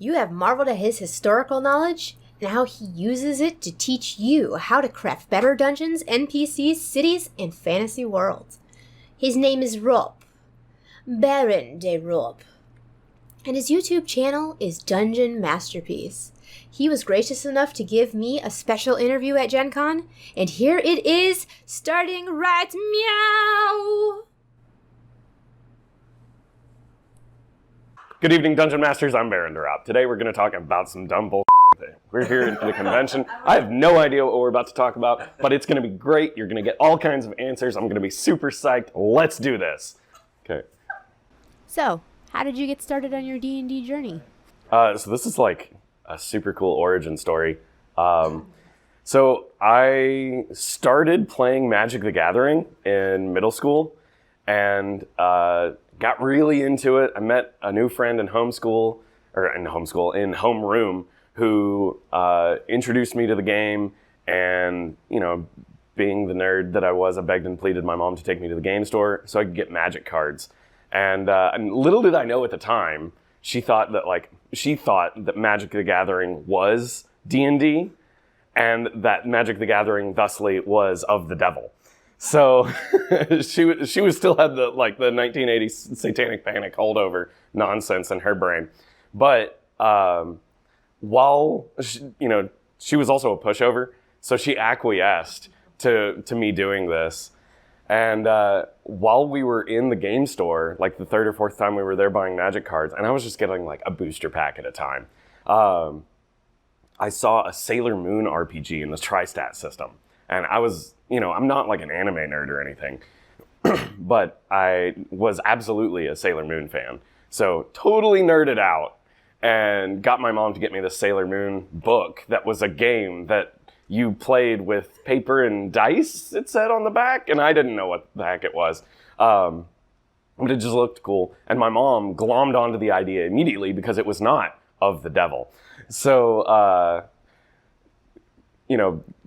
You have marveled at his historical knowledge and how he uses it to teach you how to craft better dungeons, NPCs, cities, and fantasy worlds. His name is Ropp, Baron De Ropp, and his YouTube channel is Dungeon Masterpiece. He was gracious enough to give me a special interview at GenCon, and here it is, starting right meow! Good evening, Dungeon Masters. I'm Baron De Ropp. Today we're going to talk about some dumb bull thing. We're here at the convention. I have no idea what we're about to talk about, but it's going to be great. You're going to get all kinds of answers. I'm going to be super psyched. Let's do this. Okay. So, how did you get started on your D&D journey? So this is like a super cool origin story. So I started playing Magic the Gathering in middle school and got really into it. I met a new friend in homeroom who introduced me to the game, and being the nerd that I was, I begged and pleaded my mom to take me to the game store so I could get Magic cards. And little did I know at the time, she thought that Magic the Gathering was D&D, and that Magic the Gathering thusly was of the devil. So she still had the 1980s Satanic Panic holdover nonsense in her brain. But while she was also a pushover, so she acquiesced to me doing this. And while we were in the game store, like the third or fourth time we were there buying Magic cards, and I was just getting like a booster pack at a time, I saw a Sailor Moon RPG in the Tri-Stat system. And I was, I'm not like an anime nerd or anything, but I was absolutely a Sailor Moon fan. So totally nerded out and got my mom to get me the Sailor Moon book that was a game that you played with paper and dice, it said on the back, and I didn't know what the heck it was. But it just looked cool. And my mom glommed onto the idea immediately because it was not of the devil. So,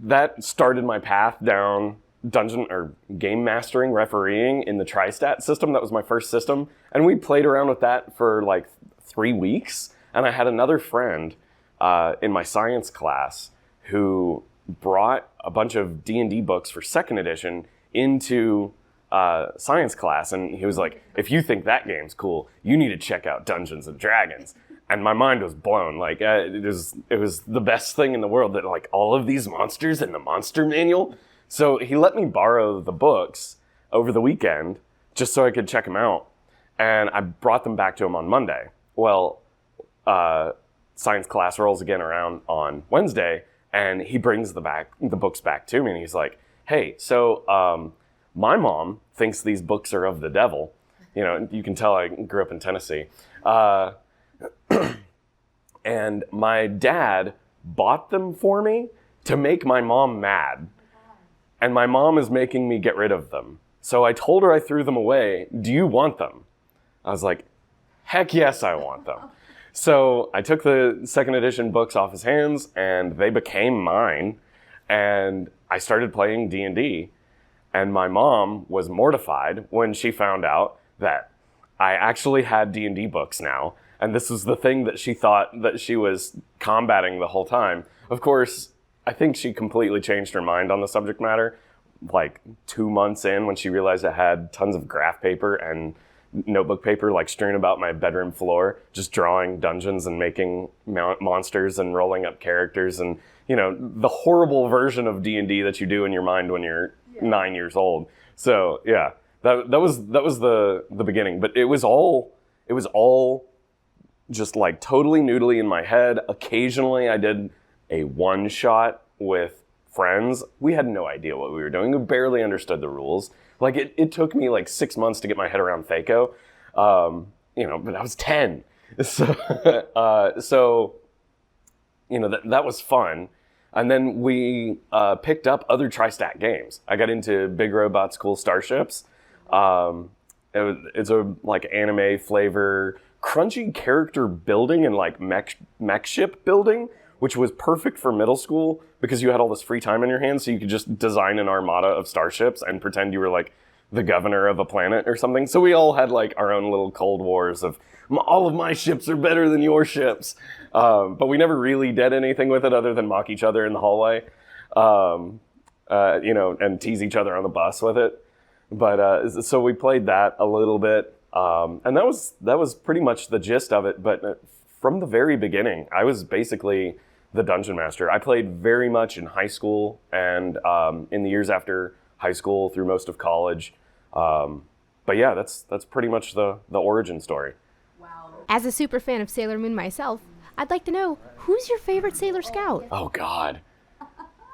that started my path down dungeon or game mastering, refereeing in the Tri-Stat system. That was my first system. And we played around with that for like 3 weeks. And I had another friend in my science class who brought a bunch of D&D books for second edition into science class. And he was like, if you think that game's cool, you need to check out Dungeons and Dragons. And my mind was blown. Like it was the best thing in the world that like all of these monsters in the monster manual. So he let me borrow the books over the weekend just so I could check them out. And I brought them back to him on Monday. Well, science class rolls again around on Wednesday, and he brings the books back to me, and he's like, hey, so my mom thinks these books are of the devil. You can tell I grew up in Tennessee. And my dad bought them for me to make my mom mad. And my mom is making me get rid of them. So I told her I threw them away. Do you want them? I was like, heck yes, I want them. So I took the second edition books off his hands and they became mine. And I started playing D&D. And my mom was mortified when she found out that I actually had D&D books now. And this was the thing that she thought that she was combating the whole time. Of course, I think she completely changed her mind on the subject matter, like 2 months in when she realized I had tons of graph paper and notebook paper like strewn about my bedroom floor, just drawing dungeons and making monsters and rolling up characters and, the horrible version of D&D that you do in your mind when you're 9 years old. So yeah, that was the beginning, but it was all just like totally noodly in my head. Occasionally I did a one shot with friends. We had no idea what we were doing. We barely understood the rules. Like it took me like 6 months to get my head around THAC0, but I was 10. So, that was fun. And then we picked up other Tri-Stat games. I got into Big Robots, Cool Starships. It's a like anime flavor, crunchy character building and like mech ship building, which was perfect for middle school because you had all this free time in your hands, so you could just design an armada of starships and pretend you were like the governor of a planet or something. So we all had like our own little Cold Wars of all of my ships are better than your ships. But we never really did anything with it other than mock each other in the hallway, and tease each other on the bus with it. But so we played that a little bit, and that was pretty much the gist of it. But from the very beginning, I was basically the dungeon master. I played very much in high school and in the years after high school through most of college. But yeah, that's pretty much the origin story. Wow. As a super fan of Sailor Moon myself, I'd like to know, who's your favorite Sailor Scout? Oh God,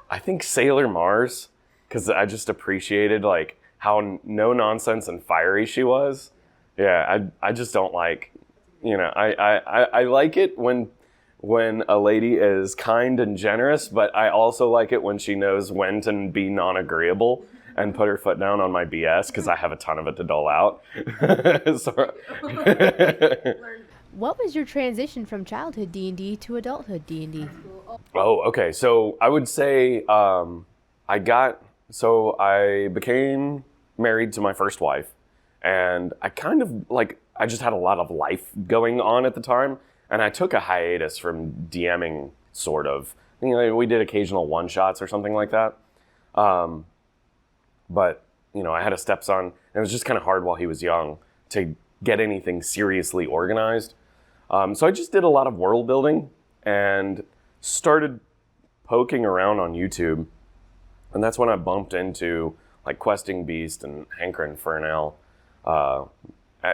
I think Sailor Mars, because I just appreciated like how no nonsense and fiery she was. Yeah, I just don't like, I like it when a lady is kind and generous, but I also like it when she knows when to be non-agreeable and put her foot down on my BS, because I have a ton of it to dole out. What was your transition from childhood D&D to adulthood D&D? Oh, okay. So I would say I became married to my first wife, and I kind of I just had a lot of life going on at the time, and I took a hiatus from DMing, sort of. We did occasional one-shots or something like that. But, I had a stepson, and it was just kind of hard while he was young to get anything seriously organized. So I just did a lot of world building and started poking around on YouTube. And that's when I bumped into Questing Beast and Hanker Infernal,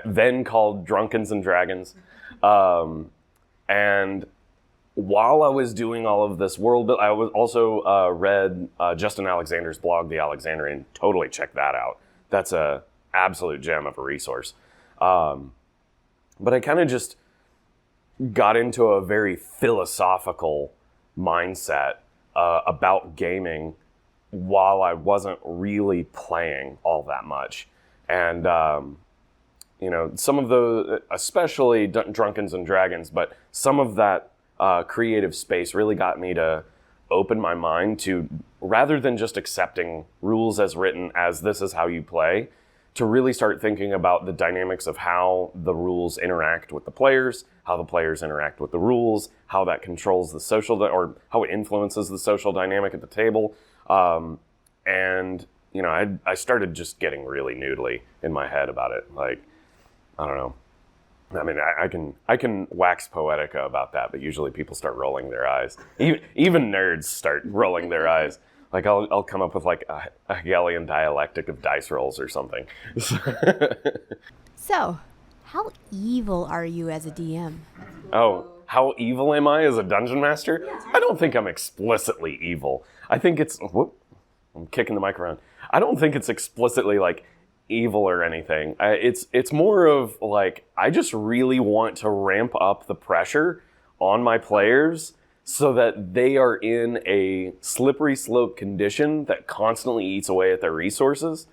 then called Drunkens and Dragons. And while I was doing all of this world build, I was also read Justin Alexander's blog, The Alexandrian. Totally check that out. That's a absolute gem of a resource. But I kind of just got into a very philosophical mindset about gaming while I wasn't really playing all that much. And, some of the, especially Drunkens and Dragons, but some of that creative space really got me to open my mind to, rather than just accepting rules as written as this is how you play, to really start thinking about the dynamics of how the rules interact with the players, how the players interact with the rules, how that controls the social, or how it influences the social dynamic at the table. I started just getting really noodly in my head about it. I don't know. I mean, I can wax poetica about that, but usually people start rolling their eyes. Even nerds start rolling their eyes. I'll come up with a Hegelian dialectic of dice rolls or something. So, how evil are you as a DM? Oh, how evil am I as a dungeon master? I don't think I'm explicitly evil. I think it's... Whoop, I'm kicking the mic around. I don't think it's explicitly evil or anything. It's more of I just really want to ramp up the pressure on my players so that they are in a slippery slope condition that constantly eats away at their resources.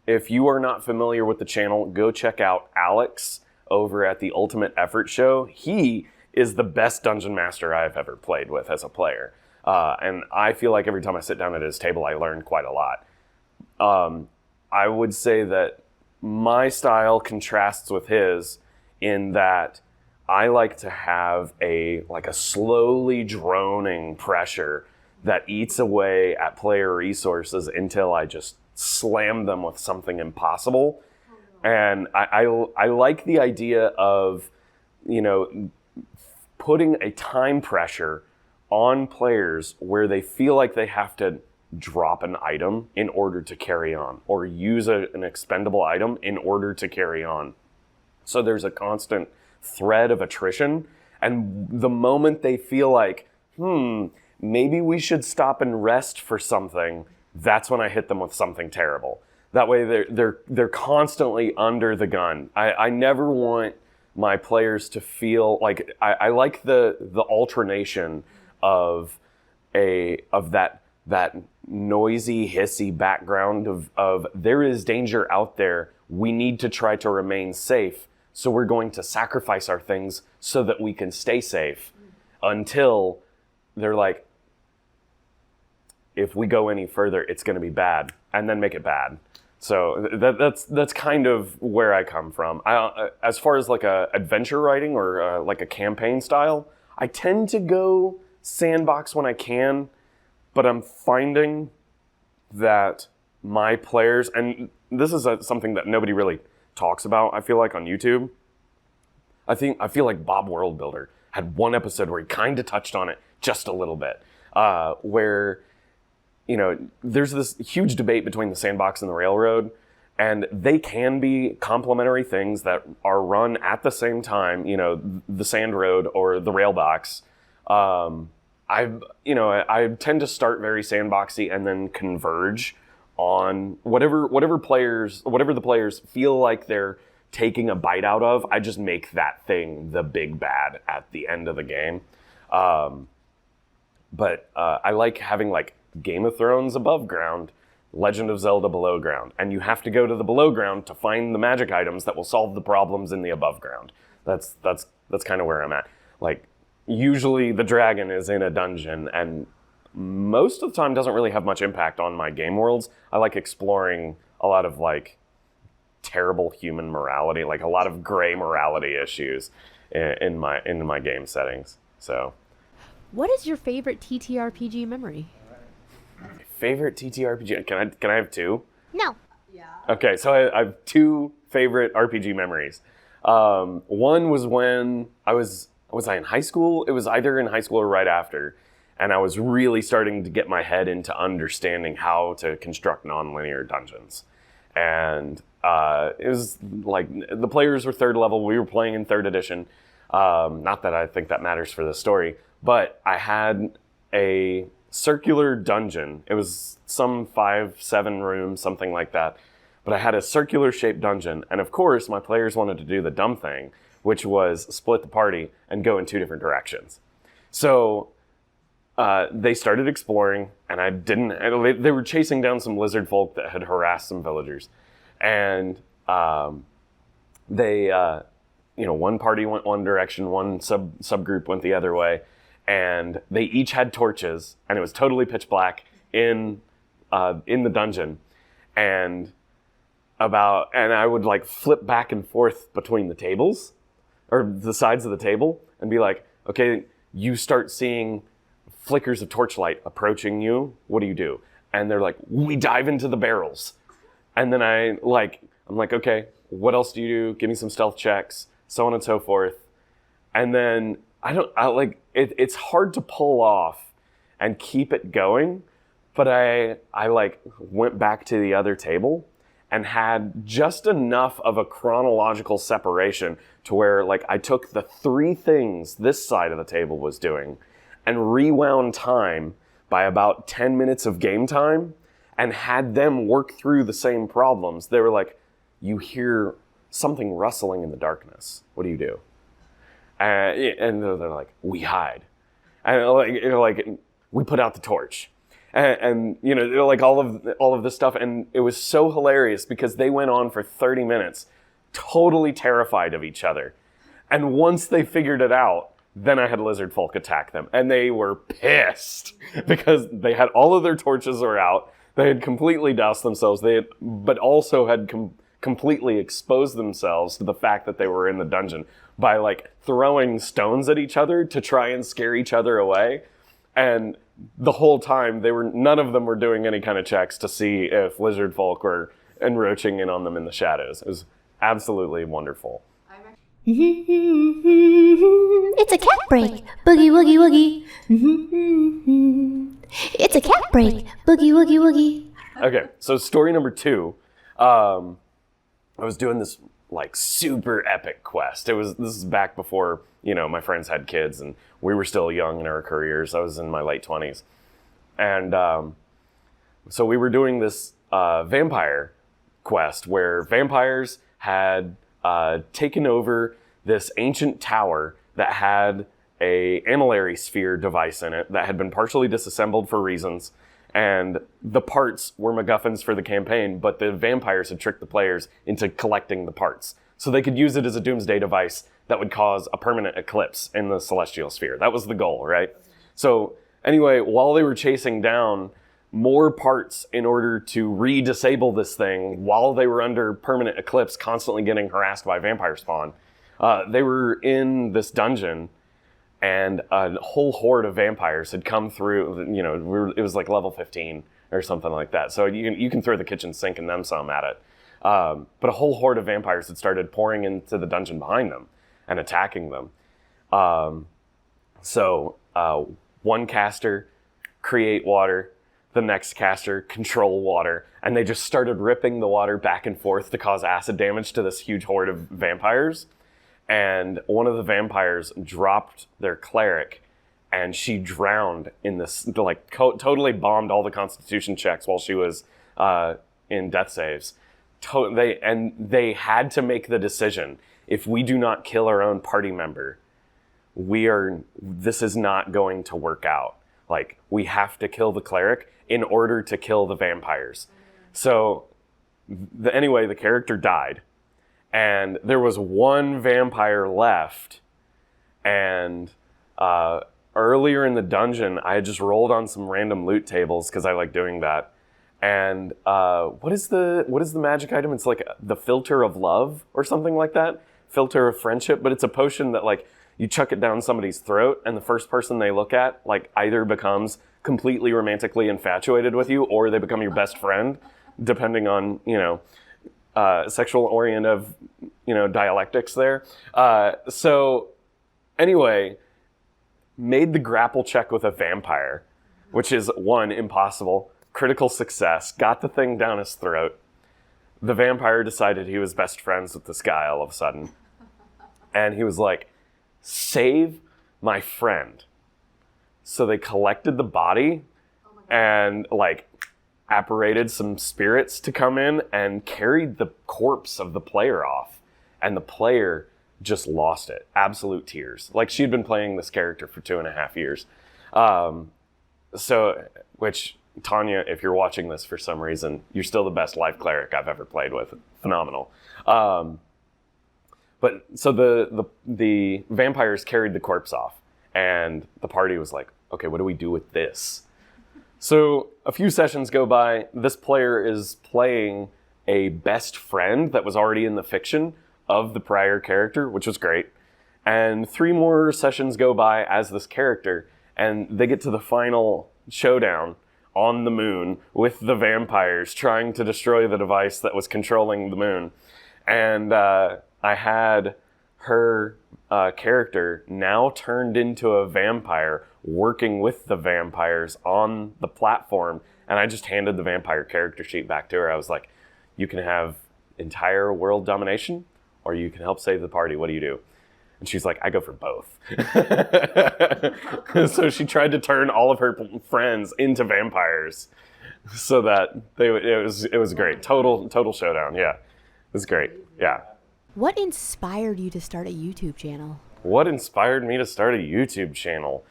If you are not familiar with the channel, go check out Alex over at the Ultimate Effort Show. He is the best dungeon master I've ever played with as a player. And I feel like every time I sit down at his table, I learn quite a lot. I would say that my style contrasts with his in that I like to have a slowly droning pressure that eats away at player resources until I just slam them with something impossible. And I like the idea of, putting a time pressure on players where they feel like they have to drop an item in order to carry on, or use an expendable item in order to carry on. So there's a constant thread of attrition, and the moment they feel like, maybe we should stop and rest for something, that's when I hit them with something terrible. That way they're constantly under the gun. I never want my players to feel like I like the alternation of that noisy, hissy background of there is danger out there. We need to try to remain safe. So we're going to sacrifice our things so that we can stay safe, until they're like, if we go any further, it's going to be bad, and then make it bad. So that's kind of where I come from. As far as like a adventure writing or like a campaign style, I tend to go sandbox when I can, but I'm finding that my players, and this is something that nobody really talks about, I feel like, on YouTube. I feel like Bob Worldbuilder had one episode where he kind of touched on it just a little bit, where, you know, there's this huge debate between the sandbox and the railroad, and they can be complementary things that are run at the same time, you know, the sand road or the railbox. I tend to start very sandboxy and then converge on whatever the players feel like they're taking a bite out of. I just make that thing the big bad at the end of the game. But I like having like Game of Thrones above ground, Legend of Zelda below ground, and you have to go to the below ground to find the magic items that will solve the problems in the above ground. That's kind of where I'm at. Like, usually the dragon is in a dungeon, and most of the time doesn't really have much impact on my game worlds. I like exploring a lot of like terrible human morality, like a lot of gray morality issues in my game settings. So, what is your favorite TTRPG memory? Favorite TTRPG? Can I have two? No. Yeah. Okay, so I have two favorite RPG memories. One was when was I in high school? It was either in high school or right after. And I was really starting to get my head into understanding how to construct nonlinear dungeons. And it was like, the players were 3rd level. We were playing in 3rd edition. Not that I think that matters for the story, but I had a circular dungeon. It was some 5-7 rooms, something like that. But I had a circular shaped dungeon. And of course, my players wanted to do the dumb thing, which was split the party and go in 2 different directions. So they started exploring, and they were chasing down some lizard folk that had harassed some villagers. And one party went one direction, one subgroup went the other way, and they each had torches, and it was totally pitch black in the dungeon. And I would like flip back and forth between the tables, or the sides of the table, and be like, okay, you start seeing flickers of torchlight approaching you. What do you do? And they're like, we dive into the barrels. And then I'm like, okay, what else do you do? Give me some stealth checks, so on and so forth. And then it's hard to pull off and keep it going. But I went back to the other table and had just enough of a chronological separation to where like I took the 3 things this side of the table was doing and rewound time by about 10 minutes of game time and had them work through the same problems. They were like, you hear something rustling in the darkness. What do you do? And they're like, we hide. And we put out the torch. And like all of this stuff. And it was so hilarious because they went on for 30 minutes totally terrified of each other. And once they figured it out, then I had lizard folk attack them. And they were pissed because they had all of their torches were out. They had completely doused themselves. But also had completely exposed themselves to the fact that they were in the dungeon by like throwing stones at each other to try and scare each other away. And the whole time none of them were doing any kind of checks to see if lizard folk were encroaching in on them in the shadows. It was absolutely wonderful. It's a cat break, boogie woogie woogie. It's a cat break, boogie woogie woogie. Okay, so story number 2. I was doing this like super epic quest. This is back before, my friends had kids and we were still young in our careers. I was in my late 20s. And so we were doing this vampire quest where vampires had taken over this ancient tower that had a amylary sphere device in it that had been partially disassembled for reasons. And the parts were MacGuffins for the campaign, but the vampires had tricked the players into collecting the parts. So they could use it as a doomsday device that would cause a permanent eclipse in the celestial sphere. That was the goal, right? So anyway, while they were chasing down more parts in order to re-disable this thing while they were under permanent eclipse, constantly getting harassed by vampire spawn. They were in this dungeon, and a whole horde of vampires had come through. You know, it was like level 15 or something like that. So you can throw the kitchen sink and then some at it. But a whole horde of vampires had started pouring into the dungeon behind them and attacking them. So one caster, create water, the next caster, control water, and they just started ripping the water back and forth to cause acid damage to this huge horde of vampires. And one of the vampires dropped their cleric, and she drowned in this, like, totally bombed all the constitution checks while she was in death saves. They had to make the decision, if we do not kill our own party member, this is not going to work out. Like, we have to kill the cleric in order to kill the vampires. So, anyway, the character died. And there was one vampire left. And earlier in the dungeon, I had just rolled on some random loot tables because I like doing that. And what is the magic item? It's like the filter of love or something like that. Filter of friendship. But it's a potion that, like, you chuck it down somebody's throat, and the first person they look at, like, either becomes completely romantically infatuated with you, or they become your best friend, depending on, you know, sexual orient of, you know, dialectics there. So anyway, made the grapple check with a vampire, which is, one, impossible. Critical success. Got the thing down his throat. The vampire decided he was best friends with this guy all of a sudden. And he was like, save my friend. So they collected the body and, like, apparated some spirits to come in and carried the corpse of the player off. And the player just lost it. Absolute tears. Like, she'd been playing this character for 2.5 years. Which, Tanya, if you're watching this for some reason, you're still the best life cleric I've ever played with. Phenomenal. But so the vampires carried the corpse off, and the party was like, okay, what do we do with this? So a few sessions go by. This player is playing a best friend that was already in the fiction of the prior character, which was great. And 3 more sessions go by as this character, and they get to the final showdown on the moon with the vampires trying to destroy the device that was controlling the moon. And I had her character now turned into a vampire working with the vampires on the platform. And I just handed the vampire character sheet back to her. I was like, you can have entire world domination, or you can help save the party. What do you do? And she's like, I go for both. So she tried to turn all of her friends into vampires so that it was great. Total showdown. Yeah, it was great. Yeah. What inspired you to start a YouTube channel? What inspired me to start a YouTube channel?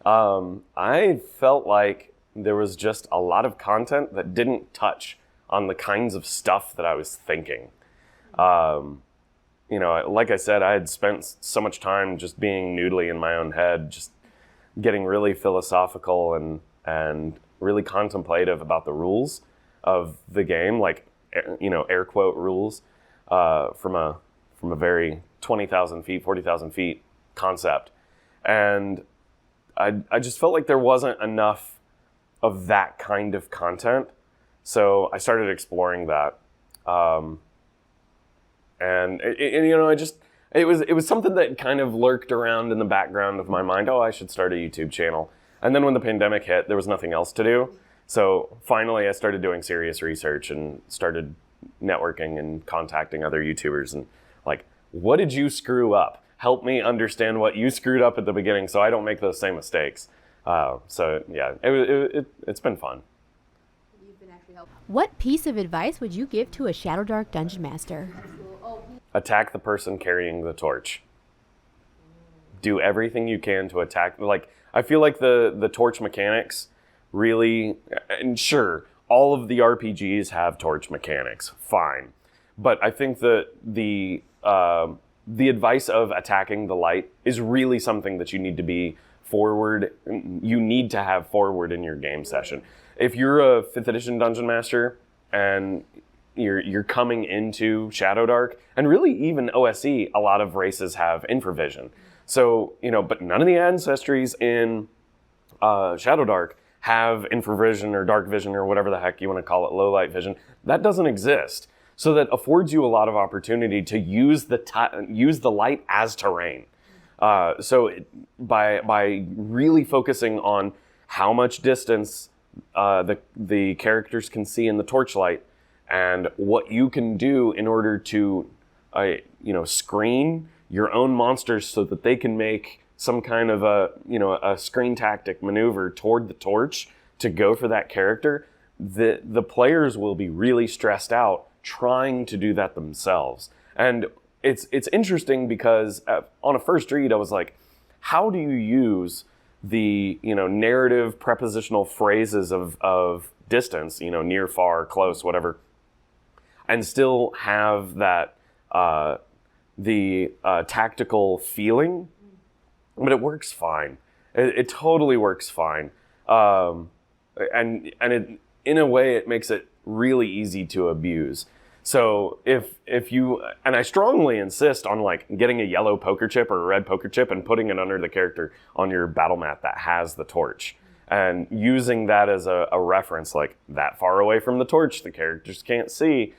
I felt like there was just a lot of content that didn't touch on the kinds of stuff that I was thinking. You know, like I said, I had spent so much time just being noodly in my own head, just getting really philosophical and really contemplative about the rules of the game, like, you know, air quote rules, from a very 20,000 feet, 40,000 feet concept. And I just felt like there wasn't enough of that kind of content. So I started exploring that. And you know, it was something that kind of lurked around in the background of my mind. Oh, I should start a YouTube channel. And then when the pandemic hit, there was nothing else to do. So finally I started doing serious research and started networking and contacting other YouTubers and, like, what did you screw up? Help me understand what you screwed up at the beginning so I don't make those same mistakes. So yeah, it's been fun. What piece of advice would you give to a Shadowdark Dungeon Master? Attack the person carrying the torch. Do everything you can to attack. Like, I feel like the torch mechanics really, and sure, all of the RPGs have torch mechanics, fine. But I think that the advice of attacking the light is really something that you need to be forward. You need to have forward in your game session. if you're a 5th edition Dungeon Master and you're coming into Shadowdark, and really even OSE, a lot of races have infravision. So, but none of the ancestries in Shadowdark have infravision or dark vision or whatever the heck you want to call it, low light vision. That doesn't exist. So that affords you a lot of opportunity to use the light as terrain. By really focusing on how much distance the characters can see in the torchlight, and what you can do in order to screen your own monsters so that they can make some kind of a screen tactic maneuver toward the torch to go for that character, the players will be really stressed out trying to do that themselves. And it's interesting because on a first read I was like, how do you use the narrative prepositional phrases of distance, near, far, close, whatever, and still have that the tactical feeling? But it works fine. It totally works fine. And it, in a way, it makes it really easy to abuse. So if you, and I strongly insist on getting a yellow poker chip or a red poker chip and putting it under the character on your battle mat that has the torch, and using that as a reference, that far away from the torch the characters can't see.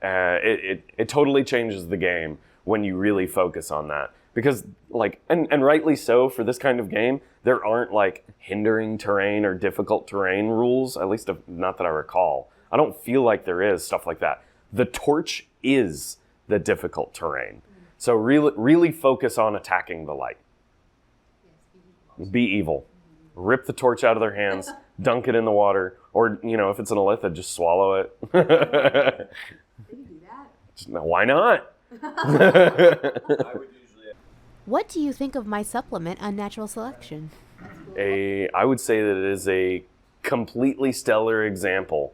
It totally changes the game when you really focus on that. Because and rightly so, for this kind of game, there aren't hindering terrain or difficult terrain rules, at least not that I recall. I don't feel like there is stuff like that. The torch is the difficult terrain. So really focus on attacking the light. Be evil. Rip the torch out of their hands, dunk it in the water, or if it's an Elitha, just swallow it. They can do that. Why not? What do you think of my supplement, Unnatural Selection? I would say that it is a completely stellar example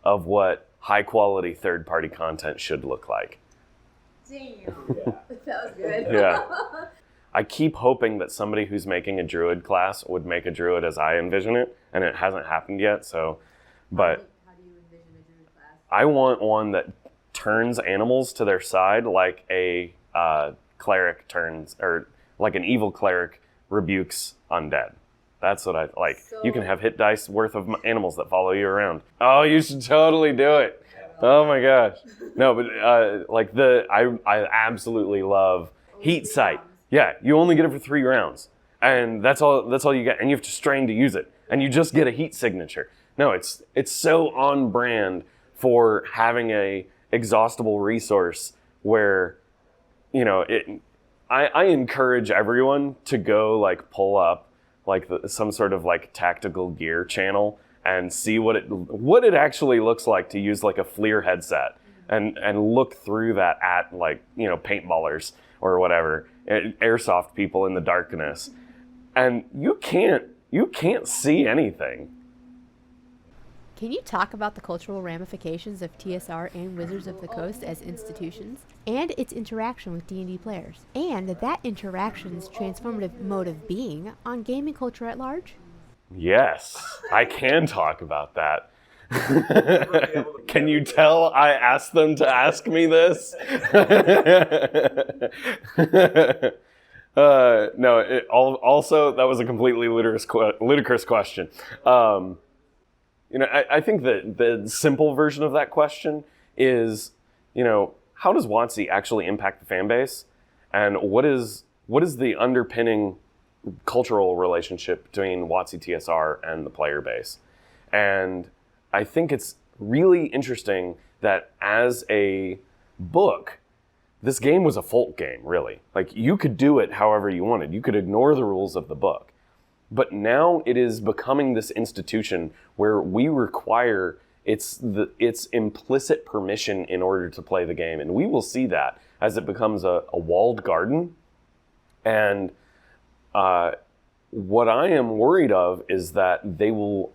of what high-quality third-party content should look like. Damn. That was good. Yeah. I keep hoping that somebody who's making a druid class would make a druid as I envision it, and it hasn't happened yet, so... But How do you envision a druid class? I want one that turns animals to their side like a cleric turns, or like an evil cleric rebukes undead. That's what I like. So, you can have hit dice worth of animals that follow you around. Oh, you should totally do it. Oh my gosh. No, but I absolutely love Heat Sight. Yeah, you only get it for 3 rounds, and that's all you get, and you have to strain to use it, and you just get a heat signature. No, it's so on brand for having a exhaustible resource where, I encourage everyone to go pull up some sort of tactical gear channel and see what it actually looks like to use a FLIR headset and look through that at paintballers or whatever, airsoft people in the darkness, and you can't see anything. Can you talk about the cultural ramifications of TSR and Wizards of the Coast as institutions, and its interaction with D&D players, and that interaction's transformative mode of being on gaming culture at large? Yes, I can talk about that. Can you tell I asked them to ask me this? No, also, that was a completely ludicrous question. I think that the simple version of that question is, how does WotC actually impact the fan base? And what is the underpinning cultural relationship between WotC TSR and the player base? And I think it's really interesting that as a book, this game was a folk game, really. You could do it however you wanted. You could ignore the rules of the book. But now it is becoming this institution where we require its implicit permission in order to play the game. And we will see that as it becomes a walled garden. And what I am worried of is that they will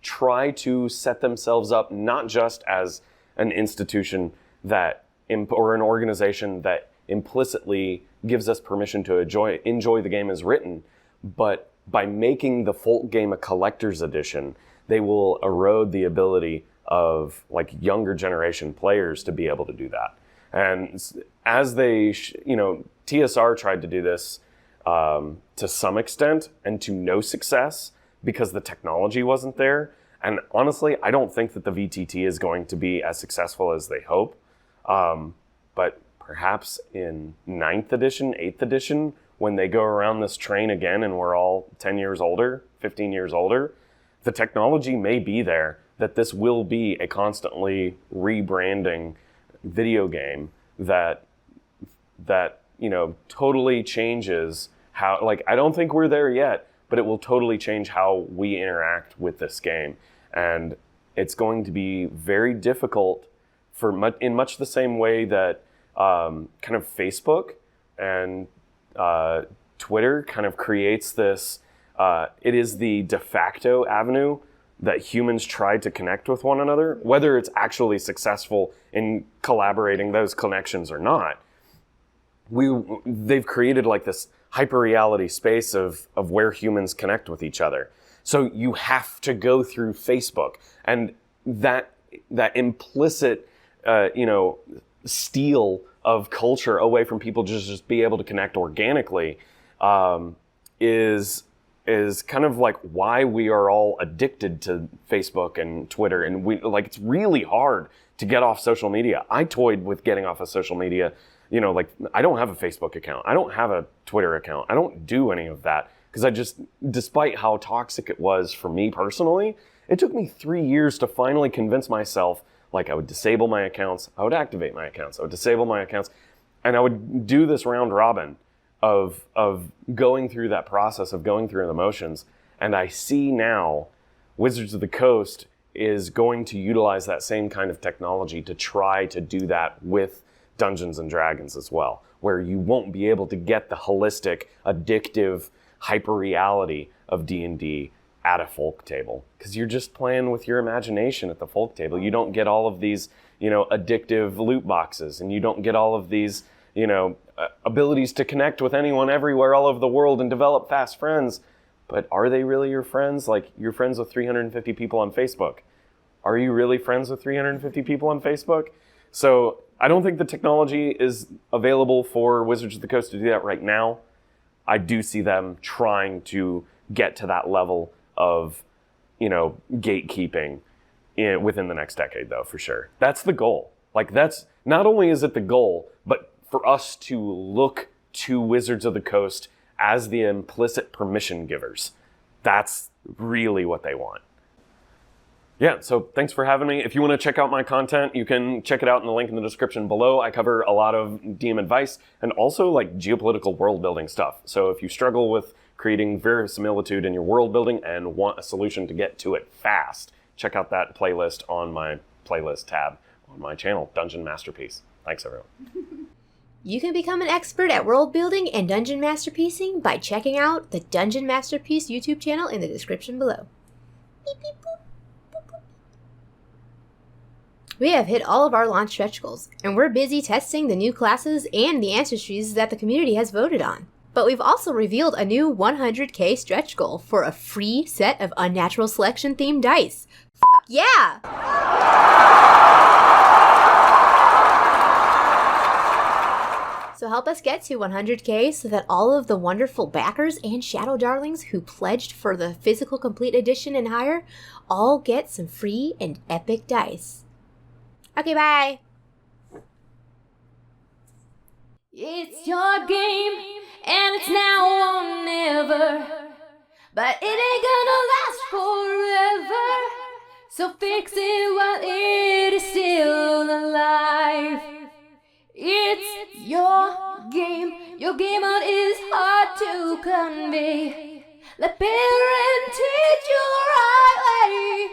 try to set themselves up not just as an institution that or an organization that implicitly gives us permission to enjoy the game as written, but by making the folk game a collector's edition, they will erode the ability of like younger generation players to be able to do that. And as they, TSR tried to do this to some extent and to no success because the technology wasn't there. And honestly, I don't think that the VTT is going to be as successful as they hope. But perhaps in 9th edition, 8th edition, when they go around this train again and we're all 10 years older, 15 years older, the technology may be there that this will be a constantly rebranding video game that totally changes how, like, I don't think we're there yet, but it will totally change how we interact with this game. And it's going to be very difficult in much the same way that kind of Facebook and Twitter kind of creates this, it is the de facto avenue that humans try to connect with one another, whether it's actually successful in collaborating those connections or not. They've created like this hyper-reality space of where humans connect with each other. So you have to go through Facebook, and that implicit, steal of culture away from people just be able to connect organically, is kind of like why we are all addicted to Facebook and Twitter. And it's really hard to get off social media. I toyed with getting off of social media. I don't have a Facebook account. I don't have a Twitter account. I don't do any of that because despite how toxic it was for me personally, it took me 3 years to finally convince myself, like, I would disable my accounts, I would activate my accounts, I would disable my accounts, and I would do this round robin of going through that process, of going through the motions. And I see now Wizards of the Coast is going to utilize that same kind of technology to try to do that with Dungeons and Dragons as well, where you won't be able to get the holistic, addictive hyper-reality of D&D at a folk table, because you're just playing with your imagination at the folk table. You don't get all of these, addictive loot boxes, and you don't get all of these, abilities to connect with anyone everywhere all over the world and develop fast friends. But are they really your friends? Like, you're friends with 350 people on Facebook. Are you really friends with 350 people on Facebook? So I don't think the technology is available for Wizards of the Coast to do that right now. I do see them trying to get to that level of, gatekeeping within the next decade, though, for sure. That's the goal. Like, that's not only is it the goal, but for us to look to Wizards of the Coast as the implicit permission givers. That's really what they want. Yeah, so thanks for having me. If you want to check out my content, you can check it out in the link in the description below. I cover a lot of DM advice and also like geopolitical world building stuff. So if you struggle with creating verisimilitude in your world building and want a solution to get to it fast, check out that playlist on my playlist tab on my channel, Dungeon Masterpiece. Thanks, everyone. You can become an expert at world building and dungeon masterpiecing by checking out the Dungeon Masterpiece YouTube channel in the description below. Beep, beep, boop. We have hit all of our launch stretch goals, and we're busy testing the new classes and the ancestries that the community has voted on. But we've also revealed a new 100k stretch goal for a free set of Unnatural selection themed dice. Yeah! So help us get to 100k so that all of the wonderful backers and shadow darlings who pledged for the physical complete edition and higher all get some free and epic dice. Okay, bye! It's your game, and it's now or never. But it ain't gonna last forever. So fix it while it is still alive. It's your game out is hard to convey. Let parent teach you the right way.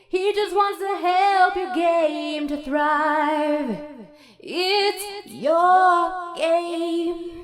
He just wants to help your game to thrive. It's your game.